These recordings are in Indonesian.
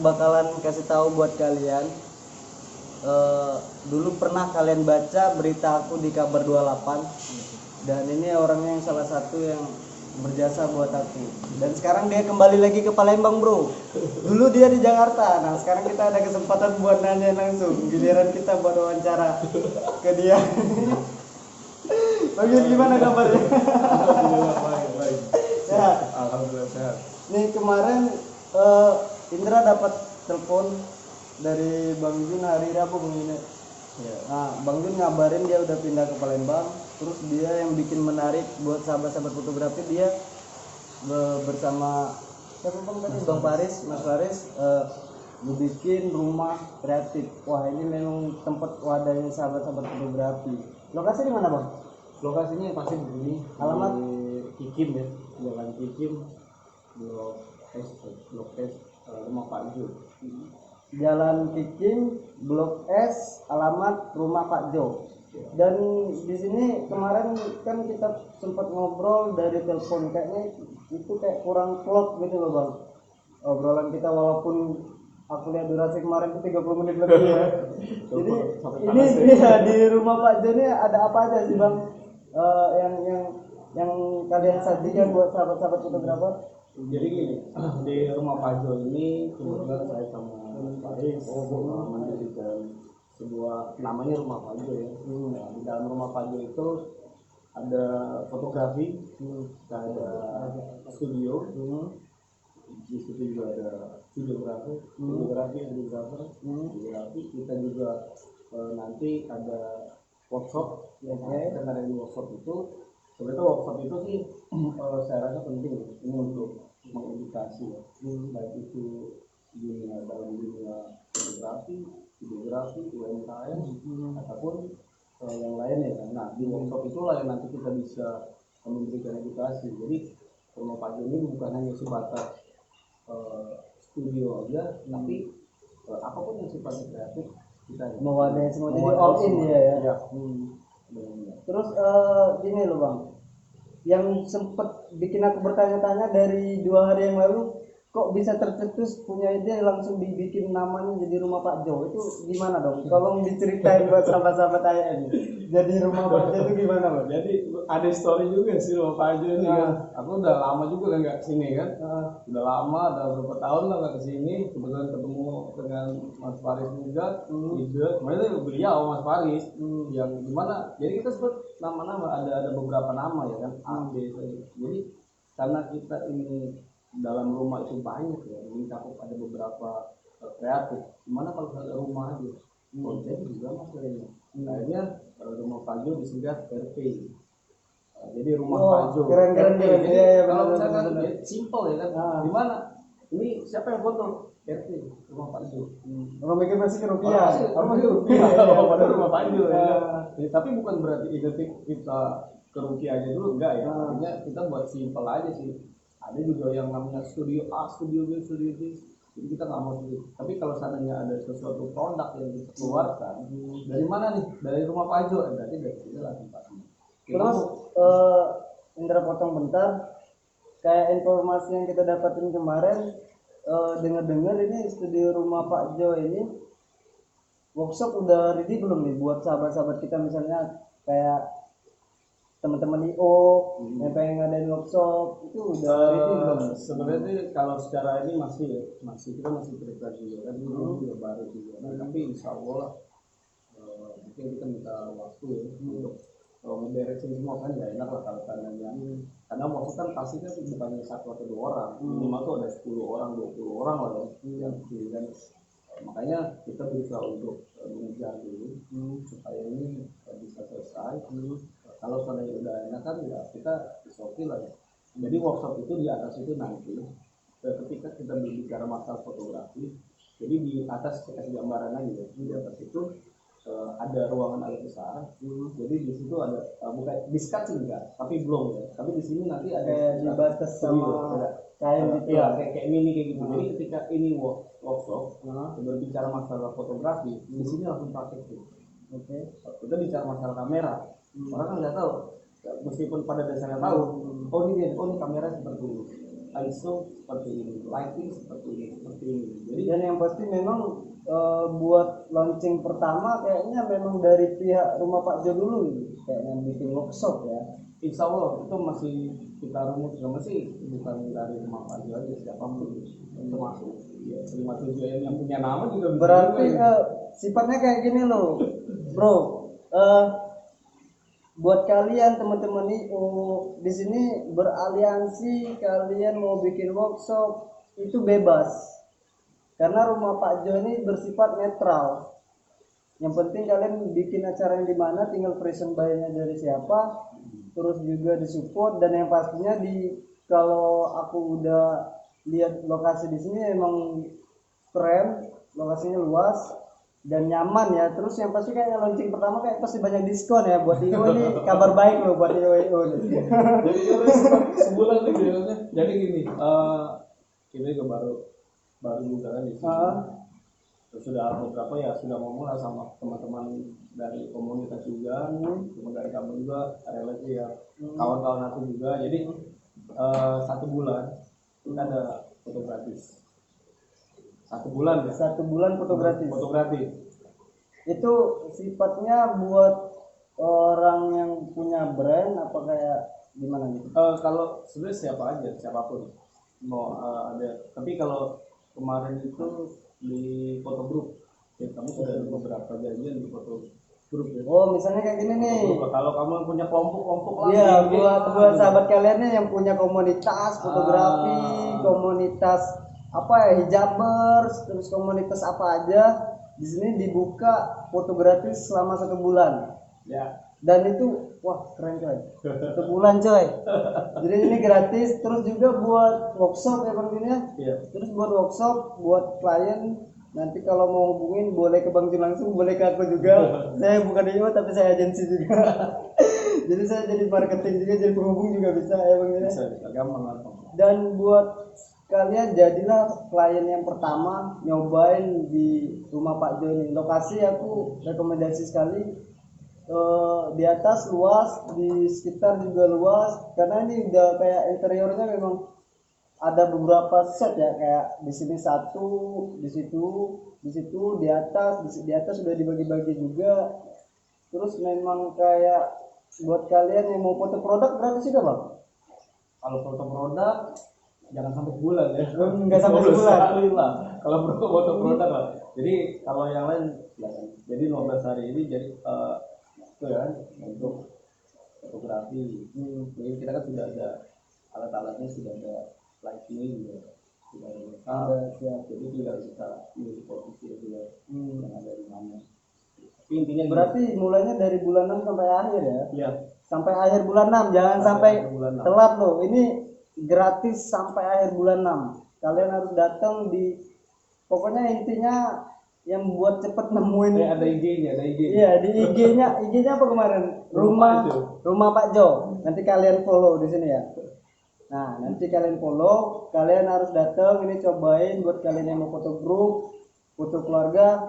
bakalan kasih tahu buat kalian. Dulu pernah kalian baca berita aku di Kabar 28, dan ini orangnya yang salah satu yang berjasa buat aku. Dan sekarang dia kembali lagi ke Palembang, bro. Dulu dia di Jakarta. Nah sekarang kita ada kesempatan buat nanya langsung. Giliran kita buat wawancara ke dia. Bang Yun, gimana kabarnya? Alhamdulillah baik. Sehat. Alhamdulillah sehat. Nih kemarin Indra dapat telepon dari Bang Jun hari Rabu begini. Ya. Nah, Bang Jun ngabarin dia udah pindah ke Palembang. Terus dia yang bikin menarik buat sahabat-sahabat fotografi, dia bersama siapa Bang tadi? Bang Faris, Mas Faris bikin rumah kreatif. Wah, ini memang tempat wadahnya sahabat-sahabat fotografi. Lokasi di mana, Bang? Lokasinya pasti di sini. Alamat? Di Kikim ya, Jalan Kikim, Blok S, rumah Pak Jo. Jalan Kikim, Blok S, alamat rumah Pak Jo. Dan di sini kemarin kan kita sempat ngobrol dari telepon, kayaknya itu kayak kurang klop gitu loh Bang. Obrolan kita walaupun aku lihat durasi kemarin itu 30 menit lebih ya. Jadi ini dia di rumah Pak Jo ini ada apa aja sih Bang? Yang kalian sajikan buat sahabat-sahabat fotografer? Jadi gini, di rumah Pak Jo ini kebetulan saya sama Faris mendirikan sebuah namanya rumah Pak Jo ya. Nah, di dalam rumah Pak Jo itu ada fotografi, ada studio, di situ juga ada videografi, kita juga nanti ada workshop. Karena dari workshop itu sebenarnya workshop itu sih saya rasa penting ini untuk mengedukasi ya. Baik itu dalam dunia fotografi, videografi, UMKM ataupun yang lainnya kan. Nah di workshop itulah yang nanti kita bisa memberikan edukasi. Jadi rumah Pak Jo ini bukan hanya sebatas studio aja, tapi apapun yang sifatnya kreatif kita mewadahi semua, jadi all in dia ya. Terus gini loh Bang, yang sempet bikin aku bertanya-tanya dari 2 hari yang lalu, kok bisa tercetus punya ide langsung dibikin namanya jadi rumah Pak Jo, itu gimana dong? Tolong diceritain buat sahabat-sahabat saya ini. Jadi rumah Pak Jo itu gimana Bang? Jadi ada story juga sih rumah Pak Jo ini kan. Aku udah lama juga kan nggak kesini kan. Udah lama, udah beberapa tahun lah nggak kesini. Kebetulan ketemu dengan Mas Faris juga. Kemarin itu beliau Mas Faris yang gimana? Jadi kita sebut nama-nama, ada beberapa nama ya kan. A, B, C. Jadi karena kita ini dalam rumah itu banyak ya, mencakup ada beberapa kreatif. Gimana kalau ada rumah aja? Konsep juga masalahnya. Akhirnya rumah Pak Jo disingkat RP. Jadi rumah Pak Jo. Keren. Jadi kalau misalkan simple ya kan. Di mana? Ini siapa yang foto? RP, rumah Pak Jo. Orang mikir masih ke rupiah. Orang mikir rupiah. Padahal rumah Pak Jo ya. Tapi bukan berarti identik kita ke rupiah aja dulu, enggak ya. Artinya kita buat simple aja sih. Ada juga yang namanya studio A, studio B, studio C. Jadi kita nggak mau studio. Tapi kalau seandainya ada sesuatu produk yang kita keluarkan, dari mana nih? Dari rumah Pak Jo, berarti dari sini lah tempatnya. Terus Indra potong bentar, kayak informasi yang kita dapatin kemarin, dengar-dengar ini studio rumah Pak Jo ini workshop udah ready belum nih buat sahabat-sahabat kita, misalnya kayak teman-teman IO yang pengen ngadain workshop itu udah ready belum? Sebenarnya sih kalau secara ini kita masih prepare juga kan, juga baru juga. Tapi insya Allah mungkin kita minta waktu ya untuk ngeberesin semua kan, nggak enak lah kalau tandanya. Karena workshop kan pasti kan bukannya 1 atau 2 orang, minimal tuh ada 10 orang, 20 orang lah yang kan. Makanya kita berusaha untuk mengejar dulu supaya ini bisa selesai. Kalau seandainya udah enak kan ya kita oke lah ya. Jadi workshop itu di atas itu nanti ketika kita berbicara masalah fotografi, jadi di atas kasih gambaran aja ya. Di atas itu ada ruangan agak besar. Jadi di situ ada bukan diskat sih enggak, tapi belum ya. Tapi di sini nanti ada dibatas sama kain gitu ya, kayak mini kayak gitu. Jadi ketika ini workshop berbicara masalah fotografi, di sini langsung praktek tuh. Kita bicara masalah kamera. Orang kan nggak tahu, meskipun pada dasarnya tahu, ini kamera seperti ini, ISO seperti ini, lighting seperti ini. Jadi Dan yang pasti memang buat launching pertama kayaknya memang dari pihak rumah Pak Jo dulu gitu. Kayaknya bikin workshop ya. insya Allah itu masih kita rumuskan, masih bukan dari rumah Pak Jo aja, siapapun termasuk ya, terima tujuan yang punya nama juga bisa Berarti juga. sifatnya kayak gini loh, bro. Buat kalian teman-teman IO di sini beraliansi, kalian mau bikin workshop itu bebas. Karena rumah Pak Jo ini bersifat netral. Yang penting kalian bikin acara yang dimana, tinggal present buy-nya dari siapa, terus juga disupport, dan yang pastinya kalau aku udah lihat lokasi di sini emang keren, lokasinya luas dan nyaman ya. Terus yang pasti kayak launching pertama kayak pasti banyak diskon ya buat IO ini. Kabar baik loh buat IO nih. Jadi sebulan nih biasanya. Jadi gini, kita juga baru juga kan di sini. Terus sudah beberapa ya sudah ngomong lah sama teman-teman dari komunitas juga, teman dari kamu juga, relasi ya, kawan-kawan aku juga. Jadi 1 bulan kita ada foto gratis. 1 bulan ya. 1 bulan foto gratis. Foto gratis. Itu sifatnya buat orang yang punya brand apa kayak gimana gitu? Kalau sebenarnya siapa aja, siapapun mau ada. Tapi kalau kemarin itu di foto grup, ya kamu sudah ada beberapa janjian di foto grup ya. Oh, misalnya kayak gini nih. Kalau kamu punya kelompok lagi, Iya, buat sahabat kalian nih yang punya komunitas fotografi, komunitas apa ya, hijabers, terus komunitas apa aja, di sini dibuka foto gratis selama 1 bulan. Ya. Dan itu wah keren coy. 1 bulan coy. Jadi ini gratis, terus juga buat workshop ya Bang Jun ya. Iya. Terus buat workshop, buat klien, nanti kalau mau hubungin boleh ke Bang Jun langsung, boleh ke aku juga. Saya bukan IO tapi saya agensi juga. Jadi saya jadi marketing juga, jadi penghubung juga bisa ya Bang Jun ya. Bisa gampang. Dan buat kalian jadilah klien yang pertama nyobain di rumah Pak Jo ini. Lokasi aku rekomendasi sekali. Di atas luas, di sekitar juga luas, karena ini udah kayak interiornya memang ada beberapa set ya, kayak di sini satu, di situ, di atas sudah dibagi-bagi juga. Terus memang kayak buat kalian yang mau foto produk gratis juga Bang. Kalau foto produk jangan sampai sebulan ya. Enggak sampai sebulan. Lah. Kalau foto produk lah. Jadi kalau yang lain jadi 15 hari ini jadi itu ya untuk fotografi. Jadi kita kan sudah ada alat-alatnya, sudah ada lighting juga, sudah ada siap. Jadi tinggal kita milih posisi juga yang ada di mana. Tapi intinya Berarti mulainya dari bulan 6 sampai akhir ya? Iya. Sampai akhir bulan 6, jangan sampai bulan 6. telat loh. Ini gratis sampai akhir bulan 6. Kalian harus datang di, pokoknya intinya yang buat cepet nemuin. Ada IG-nya. Iya, di IG-nya apa kemarin? Rumah Pak Jo. Nanti kalian follow di sini ya. Nah, nanti kalian follow, kalian harus datang ini cobain buat kalian yang mau foto grup, foto keluarga.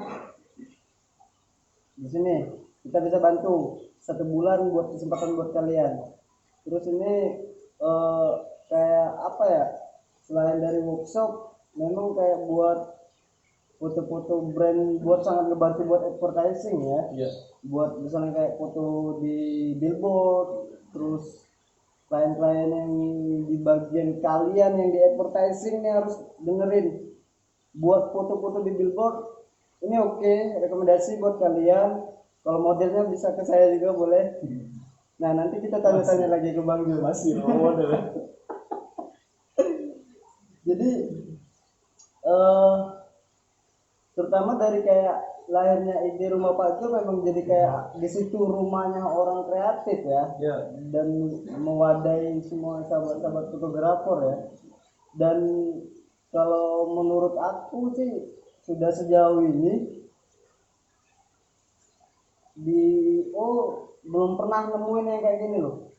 Di sini kita bisa bantu 1 bulan buat kesempatan buat kalian. Terus ini kayak apa ya? Selain dari workshop, memang kayak buat foto-foto brand, buat sangat ngebantu buat advertising ya. Iya. Buat misalnya kayak foto di billboard, terus klien-klien yang di bagian kalian yang di advertising ini harus dengerin. Buat foto-foto di billboard ini oke, rekomendasi buat kalian. Kalau modelnya bisa ke saya juga boleh. Nah, nanti kita tanya-tanya lagi ke Bang Jo. Masih model. Jadi terutama dari kayak lahirnya ide rumah Pak Jo memang jadi kayak di situ rumahnya orang kreatif ya. Dan mewadahi semua sahabat-sahabat fotografer ya. Dan kalau menurut aku sih sudah sejauh ini belum pernah nemuin yang kayak gini loh.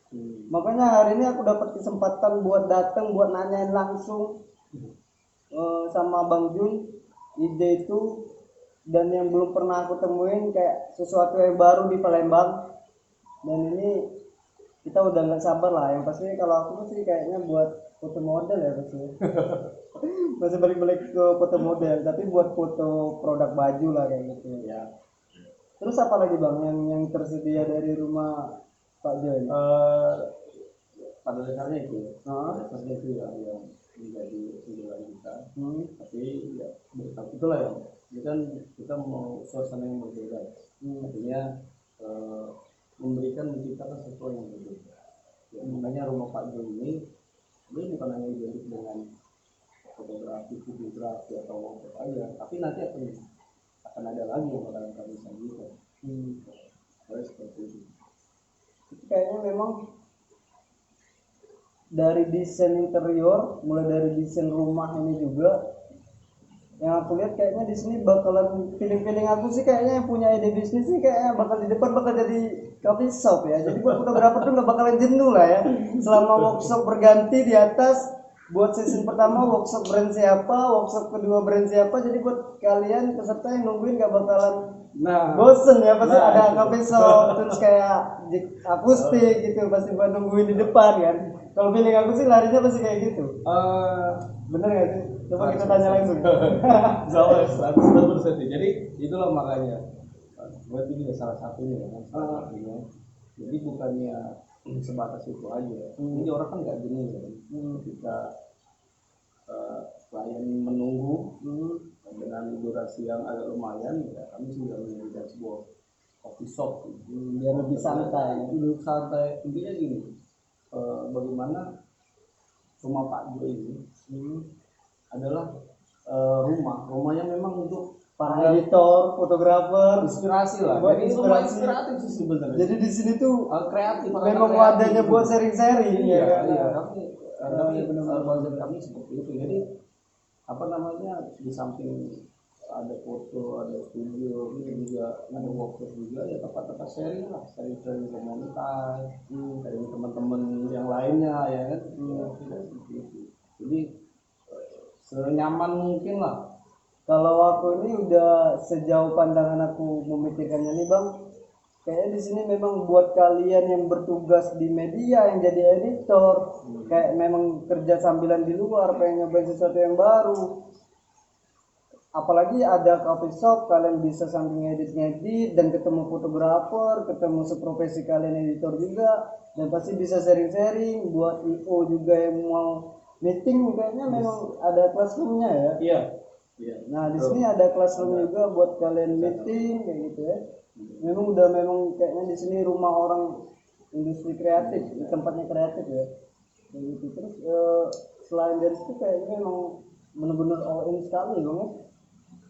Makanya hari ini aku dapat kesempatan buat datang, buat nanyain langsung sama Bang Jun ide itu, dan yang belum pernah aku temuin kayak sesuatu yang baru di Palembang. Dan ini kita udah nggak sabar lah. Yang pasti kalau aku sih kayaknya buat foto model ya pasti. Masih balik-balik ke foto model, tapi buat foto produk baju lah kayak gitu. Ya. Terus apa lagi bang yang tersedia dari rumah Pak Jo ini? Pada dasarnya itu, Ah. pada dasarnya itu yang menjadi tujuan kita. Hmm. Tapi ya berkat itulah ya, ini kan kita mau suasana yang berbeda. Artinya memberikan menciptakan sesuatu yang berbeda. Ya, makanya rumah Pak Jo ini bukan hanya identik dengan fotografi, videografi atau apa aja, tapi nanti akan ada lagi yang bakalan kami sajikan. Seperti itu. Kayaknya memang dari desain interior, mulai dari desain rumah ini juga, yang aku lihat kayaknya di sini bakalan feeling aku sih kayaknya yang punya ide bisnis sih kayaknya bakal di depan bakal jadi coffee shop ya. Jadi buat fotografer tuh nggak bakalan jenuh lah ya. Selama workshop berganti di atas, buat season pertama workshop brand siapa, workshop kedua brand siapa. Jadi buat kalian peserta yang nungguin nggak bakalan bosen ya, pasti ada coffee shop terus kayak akustik gitu, pasti buat nungguin di depan kan. Kalau feeling aku sih larinya pasti kayak gitu. Bener nggak sih? Coba kita tanya langsung. Jauh 100%. Jadi itulah makanya berarti juga salah satunya kan. Salah satunya. Jadi bukannya sebatas itu aja. Jadi orang kan nggak jenuh kan. Ketika klien menunggu dengan durasi yang agak lumayan, ya kami sudah menyediakan sebuah coffee shop. Biar lebih santai. Lebih santai. Intinya gini. Bagaimana rumah Pak Jo ini adalah rumah yang memang untuk para editor, fotografer, inspirasi lah. Buat Jadi rumah inspiratif sih sebenarnya. Jadi di sini tuh kreatif. memang wadahnya buat sharing-sharing. Iya. Kami benar-benar kami seperti itu. Jadi apa namanya, di samping ada foto, ada studio, ini juga ada workshop juga, ya tempat-tempat sharing lah, sharing komunitas, dari teman-teman yang lainnya ya kan. Jadi senyaman mungkin lah. Kalau aku ini udah sejauh pandangan aku memikirkannya nih bang, kayaknya di sini memang buat kalian yang bertugas di media yang jadi editor, kayak memang kerja sambilan di luar, pengen nyobain sesuatu yang baru. Apalagi ada coffee shop, kalian bisa sambil ngedit dan ketemu fotografer, ketemu seprofesi kalian editor juga, dan pasti bisa sharing-sharing buat IO juga yang mau meeting. Kayaknya memang ada classroomnya ya. Iya. Nah di sini ada classroom juga buat kalian meeting kayak gitu ya. Memang kayaknya di sini rumah orang industri kreatif, tempatnya kreatif ya. Kayak gitu. Terus selain dari itu kayaknya memang benar-benar all in sekali bang ya.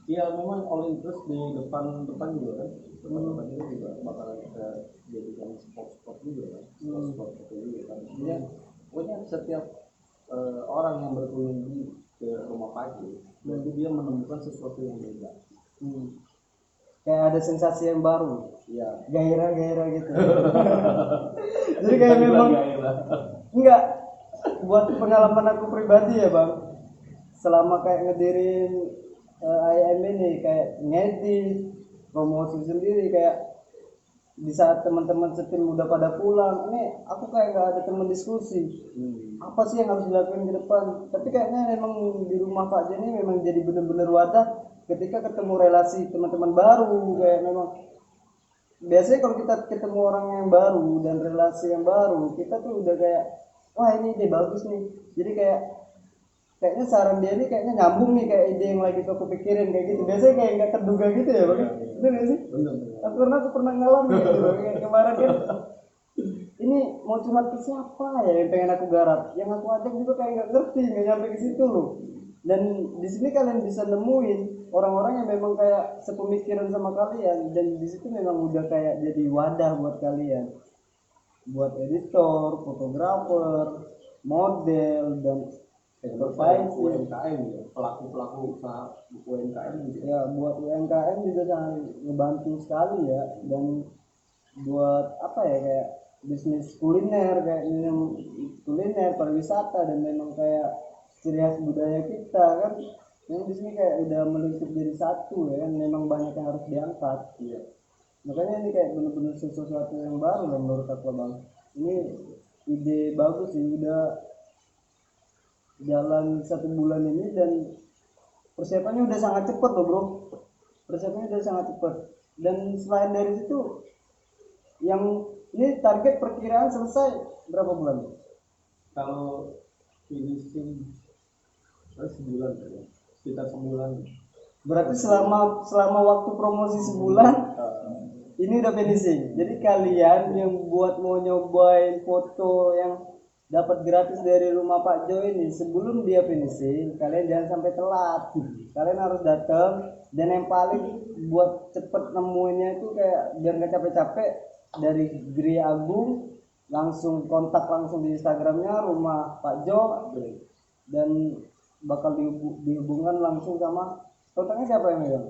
Iya, memang all in terus di depan juga kan. Depan juga bakalan kita jadikan spot juga kan. Spot juga kan. Pokoknya setiap orang yang berkunjung ke rumah Pak Jo, berarti dia menemukan sesuatu yang beda. Kayak ada sensasi yang baru. Iya. Gairah gitu. Jadi kayak memang enggak, buat pengalaman aku pribadi ya bang, selama kayak ngedirin IM ini kayak ngedit, promosi sendiri, kayak di saat teman-teman setim udah pada pulang, ini aku kayak nggak ada teman diskusi. Apa sih yang harus dilakukan ke depan? Tapi kayaknya memang di rumah Pak Jo ini memang jadi bener-bener wadah ketika ketemu relasi teman-teman baru. Kayak memang biasanya kalau kita ketemu orang yang baru dan relasi yang baru, kita tuh udah kayak wah ini ide bagus nih. Jadi kayaknya saran dia ini kayaknya nyambung nih kayak ide yang lagi aku pikirin kayak gitu. Biasanya kayak nggak terduga gitu ya bang. Bener nggak sih? Bener. Aku pernah ngalamin gitu bang. Kayak kemarin kan ini mau curhat ke siapa ya yang pengen aku garap. Yang aku ajak juga kayak nggak ngerti, nggak nyampe ke situ loh. Dan di sini kalian bisa nemuin orang-orang yang memang kayak sepemikiran sama kalian, dan di situ memang udah kayak jadi wadah buat kalian, buat editor, fotografer, model, dan UMKM ya, pelaku usaha UMKM gitu ya. Buat UMKM juga sangat ngebantu sekali ya, dan buat apa ya, kayak bisnis kuliner, kayak minum kuliner, pariwisata, dan memang kayak ciri khas budaya kita kan. Yang di sini kayak udah meluncur jadi satu ya kan, memang banyak yang harus diangkat. Iya. Makanya ini kayak bener-bener sesuatu yang baru lah menurut aku bang. Ini ide bagus sih, udah jalan 1 bulan ini dan persiapannya udah sangat cepat loh bro, persiapannya udah sangat cepat. Dan selain dari situ, yang ini target perkiraan selesai berapa bulan? Kalau finishing sebulan ya, sekitar sebulan. Berarti selama waktu promosi sebulan ini udah finishing. Jadi kalian yang buat mau nyobain foto yang dapat gratis dari rumah Pak Jo ini, sebelum dia finishing, kalian jangan sampai telat. Kalian harus datang, dan yang paling buat cepet nemuinnya itu kayak biar nggak capek-capek, dari Gri Agung langsung kontak langsung di Instagramnya rumah Pak Jo, dan bakal dihubungkan langsung sama kontaknya siapa yang megang?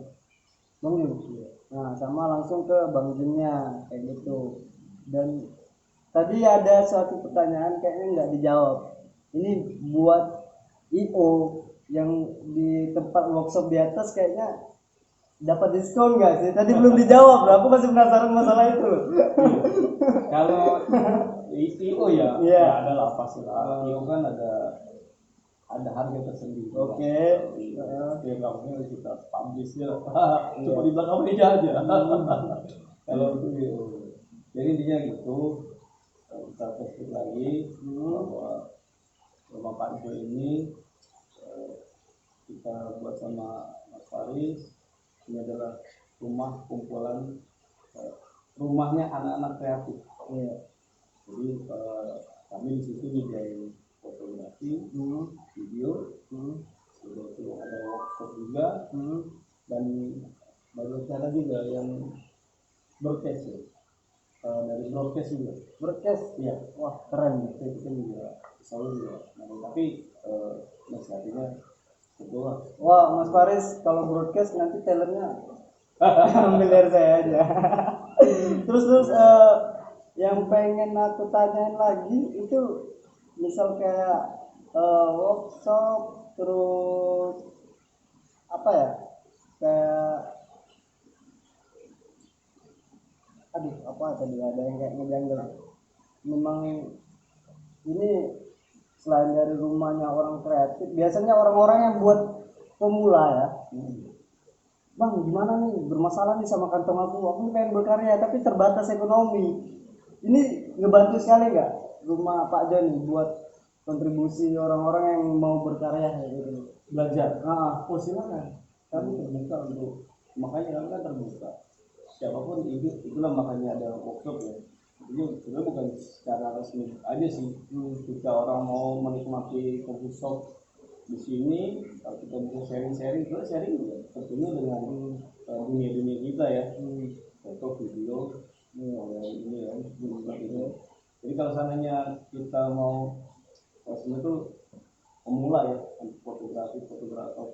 Bang Jun. Nah, sama langsung ke Bang Junnya kayak gitu. Dan tadi ada suatu pertanyaan kayaknya nggak dijawab. Ini buat IO yang di tempat workshop di atas kayaknya dapat diskon nggak sih? Tadi belum dijawab, bro. Aku masih penasaran masalah itu. Kalau IO ya, Iya. ya ada lah pasti lah. IO kan ada harga tersendiri. Oke. Dia belakangnya kita publish ya. Cuma di belakang meja aja. Kalau itu IO. Jadi intinya gitu. Kita testing lagi bahwa rumah Pak Jo ini kita buat sama Mas Faris. Ini adalah rumah kumpulan rumahnya anak-anak kreatif. Iya. Jadi kami di situ nyediain fotografi, video, sudah itu ada workshop juga, dan banyak cara juga yang broadcast ya. Dari broadcast juga. Broadcast. Iya. Wah, keren. Itu kan juga selalu juga. Nah, tapi nasihatnya betul lah. Wah, Mas Faris kalau broadcast nanti talentnya ambil dari saya aja. terus yang pengen aku tanyain lagi itu misal kayak workshop, terus apa ya, kayak aduh apa tadi ada yang kayak ngejanggal. Memang ini selain dari rumahnya orang kreatif, biasanya orang-orang yang buat pemula ya, Bang gimana nih, bermasalah nih sama kantong aku nih pengen berkarya tapi terbatas ekonomi. Ini ngebantu sekali nggak rumah Pak Jon nih buat kontribusi orang-orang yang mau berkarya kayak gitu? Belajar. Oh silakan. Kami terbuka untuk, makanya kami kan terbuka. Siapapun itulah makanya ada workshop ya. Ini sebenarnya bukan secara resmi aja sih. Jika orang mau menikmati coffee shop di sini, kalau kita bisa sharing-sharing, kita sharing juga tentunya dengan dunia-dunia kita ya. Foto, video, ini ya, ini. Jadi kalau seandainya kita mau sebenarnya tuh pemula ya,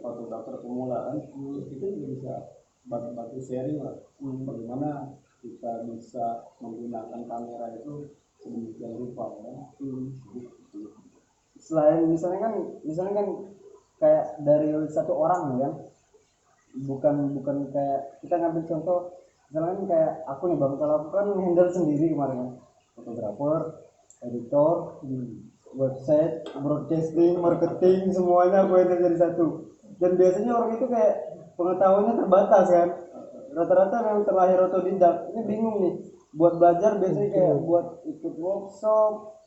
fotografer pemula kan, itu juga bisa bantu sharing lah, bagaimana kita bisa menggunakan kamera itu sedemikian rupa ya. Selain misalnya kan kayak dari satu orang ya, bukan kayak kita ngambil contoh misalnya kayak aku nih Bang, kalau aku kan handle sendiri kemarin kan, fotografer, editor, website, broadcasting, marketing, semuanya aku handle dari satu. Dan biasanya orang itu kayak pengetahuannya terbatas kan, rata-rata yang terlahir otodidak. Ini bingung nih buat belajar, biasanya kayak buat ikut workshop,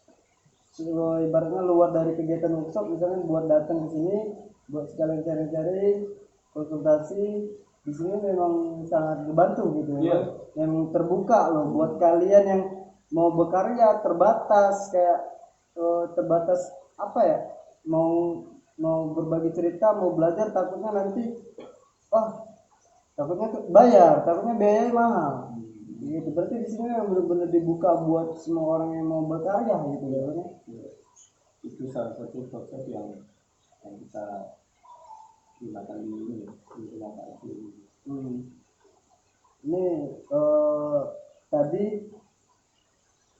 ibaratnya luar dari kegiatan workshop, misalnya buat datang ke sini buat sekalian cari-cari konsultasi di sini memang sangat membantu gitu ya. Yang terbuka loh buat kalian yang mau berkarya, terbatas kayak terbatas apa ya, mau berbagi cerita, mau belajar, takutnya nanti takutnya bayar, takutnya biayanya mahal. Gitu. Berarti di sini benar-benar dibuka buat semua orang yang mau berkarya gitu ya. Itu salah satu konsep yang kita gunakan di rumah Pak Jo. Ini tadi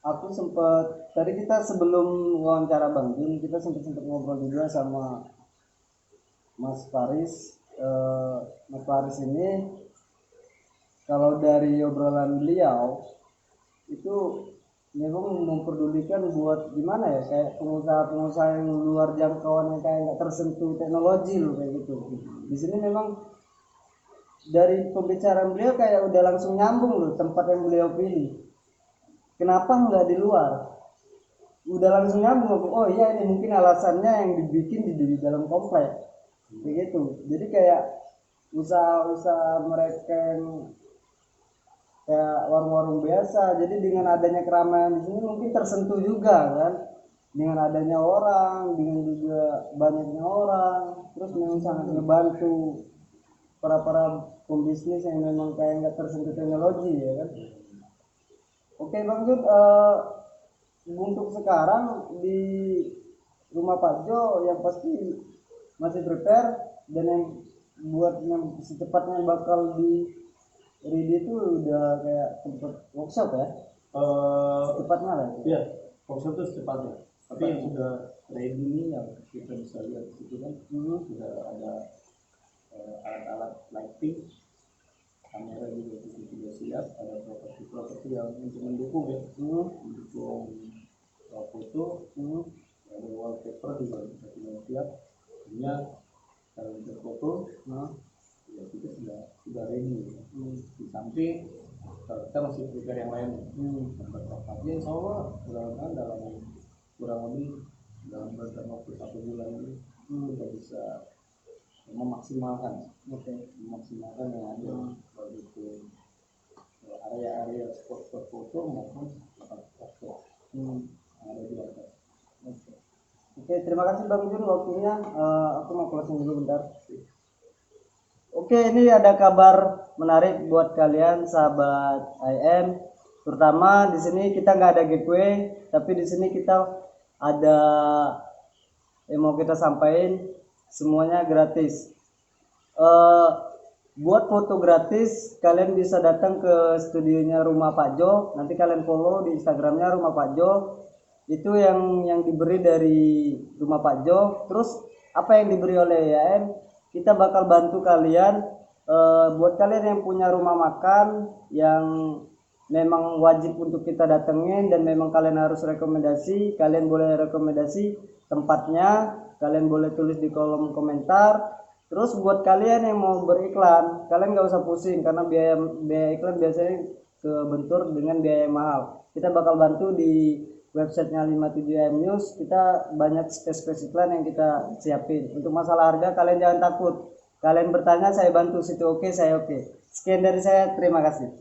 aku tadi kita sebelum wawancara Bang Jun, kita sempat ngobrol juga sama Mas Faris. Mas Faris ini kalau dari obrolan beliau itu memang memperdulikan buat gimana ya, kayak pengusaha-pengusaha yang luar jangkauan yang kayak nggak tersentuh teknologi loh kayak gitu. Di sini memang dari pembicaraan beliau kayak udah langsung nyambung loh tempat yang beliau pilih. Kenapa nggak di luar? Udah langsung nyambung. Oh iya, ini mungkin alasannya yang dibikin di dalam komplek begitu. Jadi kayak usaha-usaha mereka yang kayak warung-warung biasa. Jadi dengan adanya keramaian di sini mungkin tersentuh juga kan, dengan adanya orang, dengan juga banyaknya orang, terus memang sangat membantu para pembisnis yang memang kayak nggak tersentuh teknologi ya kan. Oke Bang Jun, untuk sekarang di rumah Pak Jo yang pasti masih prepare, dan yang buat yang secepatnya bakal di ready itu udah kayak tempat workshop ya, secepatnya lah itu. Iya, workshop itu secepatnya. Tapi yang sudah ready ini yang kita bisa lihat di situ kan, sudah ada alat-alat lighting, kamera juga itu sudah siap, ada properti yang untuk mendukung ya, mendukung foto, ada wallpaper juga sudah siap. Artinya kalau untuk foto, ya kita sudah ready. Di samping kita masih prepare yang lain. Tapi insya Allah mudah-mudahan dalam kurang lebih dalam rentang waktu 1 bulan ini kita bisa memaksimalkan yang ada, baik itu area-area spot foto maupun tempat foto yang ada di atas. Oke, terima kasih Bang Jun waktunya. Aku mau closing dulu bentar. Oke, ini ada kabar menarik buat kalian sahabat IM. Terutama di sini kita nggak ada giveaway, tapi di sini kita ada yang mau kita sampaikan, semuanya gratis. Buat foto gratis, kalian bisa datang ke studionya Rumah Pak Jo. Nanti kalian follow di Instagramnya Rumah Pak Jo. Itu yang diberi dari Rumah Pak Jo. Terus apa yang diberi oleh IAM? Kita bakal bantu kalian. Buat kalian yang punya rumah makan yang memang wajib untuk kita datengin dan memang kalian harus rekomendasi, kalian boleh rekomendasi tempatnya, kalian boleh tulis di kolom komentar. Terus buat kalian yang mau beriklan, kalian nggak usah pusing karena biaya iklan biasanya kebentur dengan biaya yang mahal. Kita bakal bantu di websitenya 57M News, kita banyak space iklan yang kita siapin. Untuk masalah harga kalian jangan takut, kalian bertanya saya bantu, situ oke saya oke. Sekian dari saya, terima kasih.